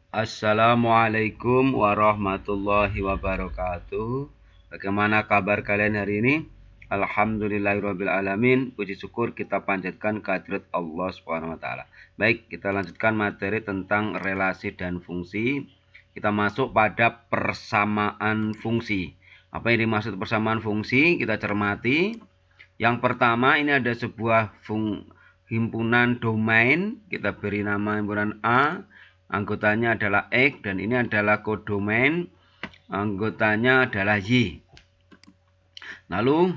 Assalamualaikum warahmatullahi wabarakatuh. Bagaimana kabar kalian hari ini? Alhamdulillahirrabbilalamin. Puji syukur kita panjatkan kehadirat Allah SWT. Baik, kita lanjutkan materi tentang relasi dan fungsi. Kita masuk pada persamaan fungsi. Apa yang dimaksud persamaan fungsi? Kita cermati. Yang pertama, ini ada sebuah himpunan domain. Kita beri nama himpunan A. Anggotanya adalah X dan ini adalah kodomain, anggotanya adalah Y. Lalu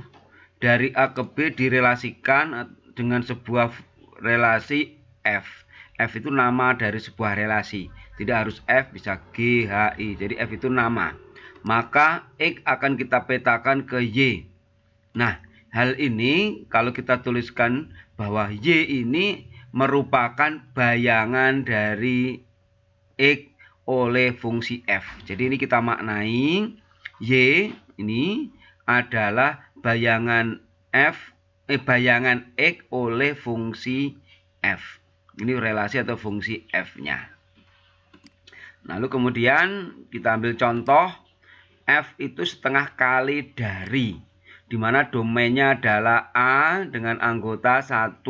dari A ke B direlasikan dengan sebuah relasi F. F itu nama dari sebuah relasi. Tidak harus F, bisa G, H, I. Jadi F itu nama. Maka X akan kita petakan ke Y. Nah, hal ini kalau kita tuliskan bahwa Y ini merupakan bayangan dari X oleh fungsi F. Jadi ini kita maknai Y ini adalah bayangan bayangan X oleh fungsi F. Ini relasi atau fungsi F-nya. Lalu kemudian kita ambil contoh F itu setengah kali dari, di mana domainnya adalah A dengan anggota 1,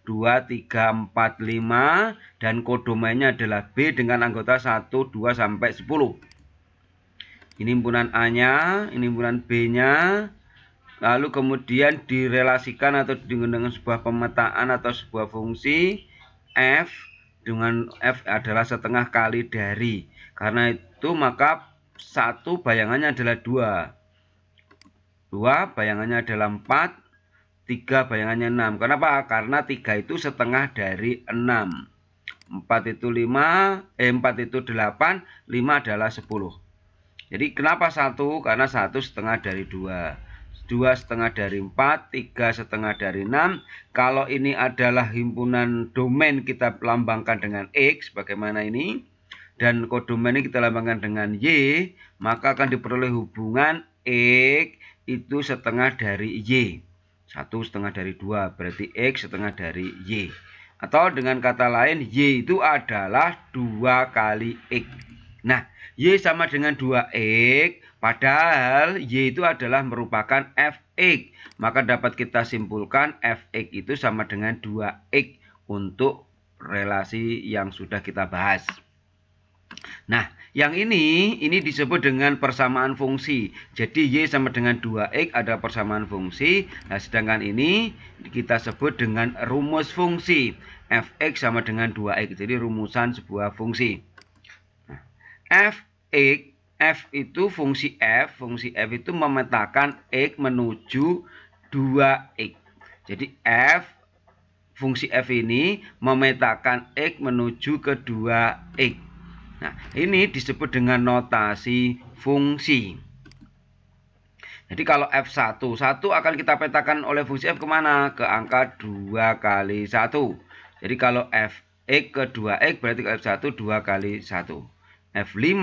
2, 3, 4, 5 dan kodomainnya adalah B dengan anggota 1, 2 sampai 10. Ini himpunan A-nya, ini himpunan B-nya. Lalu kemudian direlasikan atau dengan sebuah pemetaan atau sebuah fungsi F dengan F adalah setengah kali dari. Karena itu maka 1 bayangannya adalah 2. 2 bayangannya adalah 4. 3 bayangannya 6. Kenapa? Karena 3 itu setengah dari 6. 4 itu 5, 4 itu 8, 5 adalah 10. Jadi kenapa 1? Karena 1 setengah dari 2. 2 setengah dari 4, 3 setengah dari 6. Kalau ini adalah himpunan domain kita lambangkan dengan X, bagaimana ini? Dan kodomain ini kita lambangkan dengan Y, maka akan diperoleh hubungan X itu setengah dari Y. 1 setengah dari 2 berarti X setengah dari Y. Atau dengan kata lain Y itu adalah 2 kali X. Nah, Y sama dengan 2X, padahal Y itu adalah merupakan Fx. Maka dapat kita simpulkan Fx itu sama dengan 2X untuk relasi yang sudah kita bahas. Nah, yang ini disebut dengan persamaan fungsi. Jadi Y sama dengan 2X ada persamaan fungsi. Nah, sedangkan ini kita sebut dengan rumus fungsi. Fx sama dengan 2X. Jadi rumusan sebuah fungsi. Nah, Fx, F itu fungsi F. Fungsi F itu memetakan X menuju 2X. Jadi fungsi F ini memetakan X menuju ke 2X. Nah, ini disebut dengan notasi fungsi. Jadi kalau F1, 1 akan kita petakan oleh fungsi F kemana? Ke angka 2 kali 1. Jadi kalau Fx ke 2x berarti ke F1 2 kali 1. F5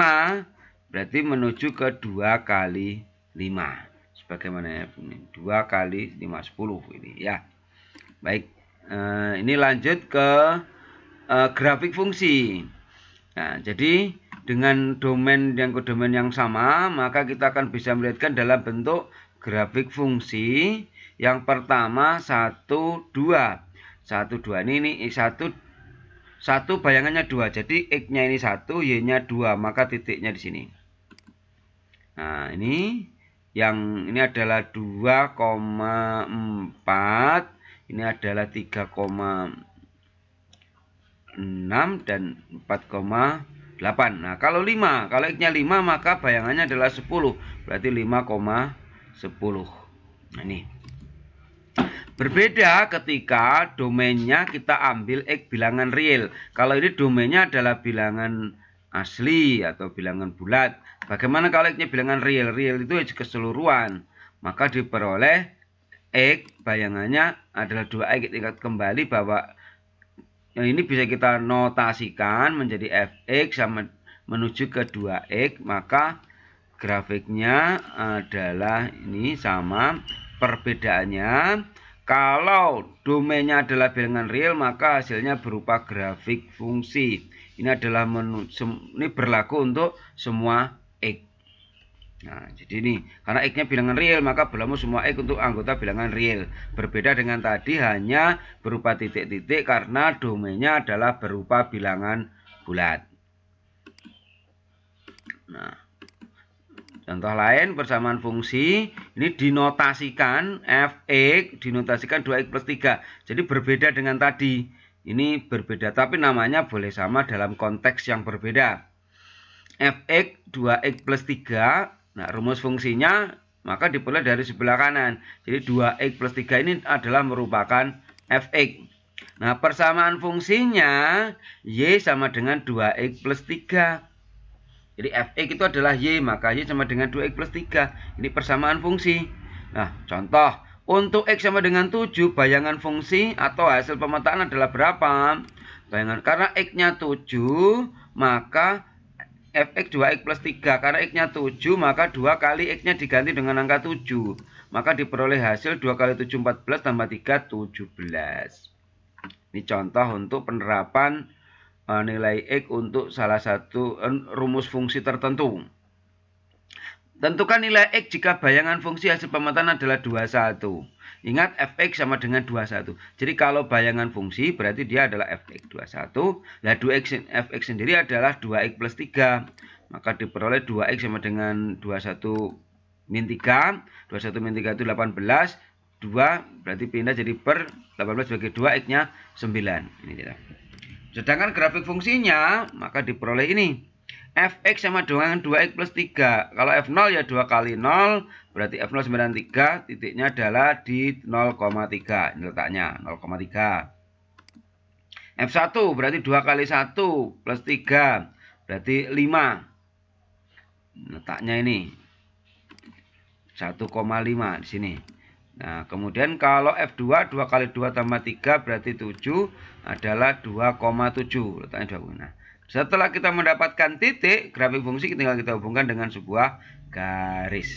berarti menuju ke 2 kali 5. Sebagaimana F ini. 2 kali 5, 10 ini ya. Baik, ini lanjut ke grafik fungsi. Nah, jadi dengan domain yang kodomain yang sama, maka kita akan bisa melihatkan dalam bentuk grafik fungsi. Yang pertama 1, 2. 1, 2 ini 1 bayangannya 2. Jadi X-nya ini 1, Y-nya 2, maka titiknya di sini. Nah, ini yang ini adalah 2,4, ini adalah 3,6 dan 4,8. Nah, kalau 5, kalau X-nya 5 maka bayangannya adalah 10. Berarti 5,10. Nah, ini. Berbeda ketika domainnya kita ambil X bilangan real. Kalau ini domainnya adalah bilangan asli atau bilangan bulat. Bagaimana kalau X-nya bilangan real? Real itu keseluruhan. Maka diperoleh X bayangannya adalah 2X. Ingat kembali bahwa yang ini bisa kita notasikan menjadi Fx sama menuju ke 2x, maka grafiknya adalah ini sama. Perbedaannya, kalau domainnya adalah bilangan real, maka hasilnya berupa grafik fungsi. Ini adalah ini berlaku untuk semua X. Nah, jadi ini karena X-nya bilangan real, maka berlaku semua X untuk anggota bilangan real. Berbeda dengan tadi hanya berupa titik-titik karena domainnya adalah berupa bilangan bulat. Nah, contoh lain persamaan fungsi ini dinotasikan fx dinotasikan 2x plus 3. Jadi berbeda dengan tadi. Ini berbeda tapi namanya boleh sama dalam konteks yang berbeda. Fx 2x plus 3. Nah, rumus fungsinya maka diperoleh dari sebelah kanan. Jadi 2x plus 3 ini adalah merupakan fx. Nah, persamaan fungsinya y sama dengan 2x plus 3. Jadi fx itu adalah y, maka y sama dengan 2x plus 3. Ini persamaan fungsi. Nah, contoh. Untuk x sama dengan 7, bayangan fungsi atau hasil pemetaan adalah berapa? Bayangan, karena x-nya 7, maka fx 2x plus 3. Karena x-nya 7, maka 2 kali x-nya diganti dengan angka 7. Maka diperoleh hasil 2 kali 7, 14, tambah 3, 17. Ini contoh untuk penerapan nilai x untuk salah satu rumus fungsi tertentu. Tentukan nilai x jika bayangan fungsi hasil pemetaan adalah 21. Ingat fx sama dengan 21. Jadi kalau bayangan fungsi berarti dia adalah fx 21. Nah 2x fx sendiri adalah 2x plus 3. Maka diperoleh 2x sama dengan 21 min 3. 21 min 3 itu 18. 2 berarti pindah jadi per 18 bagi 2 x-nya 9. Ini tidak. Sedangkan grafik fungsinya maka diperoleh ini. Fx sama dengan 2x plus 3. Kalau F0 ya 2 kali 0. Berarti F0 93. Titiknya adalah di 0,3. Ini letaknya 0,3. F1 berarti 2 kali 1 plus 3. Berarti 5. Letaknya ini 1,5 di sini. Nah, kemudian kalau F2 2 kali 2 tambah 3 berarti 7 adalah 2,7. Letaknya 20. Nah, setelah kita mendapatkan titik, grafik fungsi tinggal kita hubungkan dengan sebuah garis.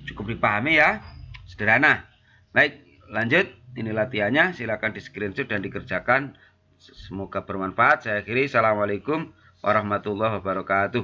Cukup dipahami ya? Sederhana. Baik, lanjut. Ini latihannya. Silakan di screenshot dan dikerjakan. Semoga bermanfaat. Saya akhiri. Assalamualaikum warahmatullahi wabarakatuh.